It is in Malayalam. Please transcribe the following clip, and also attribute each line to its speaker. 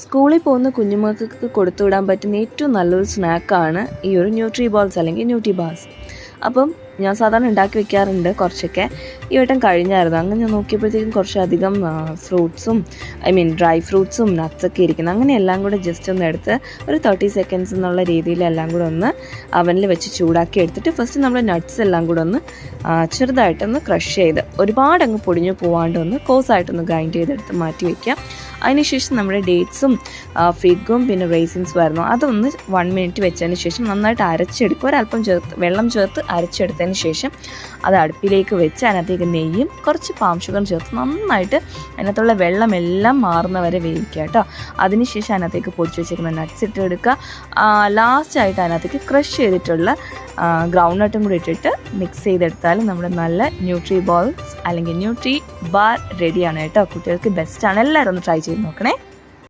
Speaker 1: സ്കൂളിൽ പോകുന്ന കുഞ്ഞുമക്കൾക്ക് കൊടുത്തുവിടാൻ പറ്റുന്ന ഏറ്റവും നല്ലൊരു സ്നാക്കാണ് ഈ ഒരു ന്യൂട്രി ബോൾസ് അല്ലെങ്കിൽ ന്യൂട്രി ബാർസ്. അപ്പം ഞാൻ സാധാരണ ഉണ്ടാക്കി വെക്കാറുണ്ട് കുറച്ചൊക്കെ. ഈ വട്ടം കഴിഞ്ഞായിരുന്നു. അങ്ങനെ ഞാൻ നോക്കിയപ്പോഴത്തേക്കും കുറച്ചധികം ഫ്രൂട്ട്സും ഡ്രൈ ഫ്രൂട്ട്സും നട്ട്സൊക്കെ ഇരിക്കുന്നത്. അങ്ങനെ എല്ലാം കൂടെ ജസ്റ്റ് ഒന്ന് എടുത്ത് ഒരു 30 സെക്കൻഡ്സ് എന്നുള്ള രീതിയിൽ എല്ലാം കൂടെ ഒന്ന് അവനിൽ വെച്ച് ചൂടാക്കി എടുത്തിട്ട് ഫസ്റ്റ് നമ്മൾ നട്ട്സ് എല്ലാം കൂടെ ഒന്ന് ചെറുതായിട്ടൊന്ന് ക്രഷ് ചെയ്ത് ഒരുപാട് അങ്ങ് പൊടിഞ്ഞു പോവാണ്ട് ഒന്ന് കോസായിട്ടൊന്ന് ഗ്രൈൻഡ് ചെയ്തെടുത്ത് മാറ്റി വയ്ക്കാം. അതിനുശേഷം നമ്മുടെ ഡേറ്റ്സും ഫിഗും പിന്നെ റേസിൻസും ആയിരുന്നു. അതൊന്ന് 1 മിനിറ്റ് വെച്ചതിന് ശേഷം നന്നായിട്ട് അരച്ചെടുക്കുക. ഒരല്പം വെള്ളം ചേർത്ത് അരച്ചെടുത്തതിന് ശേഷം അത് അടുപ്പിലേക്ക് വെച്ച് അതിനകത്തേക്ക് നെയ്യും കുറച്ച് പാം ഷുഗറും ചേർത്ത് നന്നായിട്ട് അതിനകത്തുള്ള വെള്ളമെല്ലാം മാറുന്ന വരെ വേവിക്കുക കേട്ടോ. അതിനുശേഷം അതിനകത്തേക്ക് പൊടിച്ച് വെച്ചേക്കുന്ന നട്ട്സ് ഇട്ട് എടുക്കുക. ലാസ്റ്റായിട്ട് അതിനകത്തേക്ക് ക്രഷ് ചെയ്തിട്ടുള്ള ഗ്രൗണ്ട് നട്ടും കൂടി ഇട്ടിട്ട് മിക്സ് ചെയ്തെടുത്താൽ നമ്മുടെ നല്ല ന്യൂട്രി ബോൾസ് അല്ലെങ്കിൽ ന്യൂട്രി ബാർ റെഡിയാണ് കേട്ടോ. കുട്ടികൾക്ക് ബെസ്റ്റാണ്. എല്ലാവരും ഒന്ന് ട്രൈ ചെയ്ത് നോക്കണേ.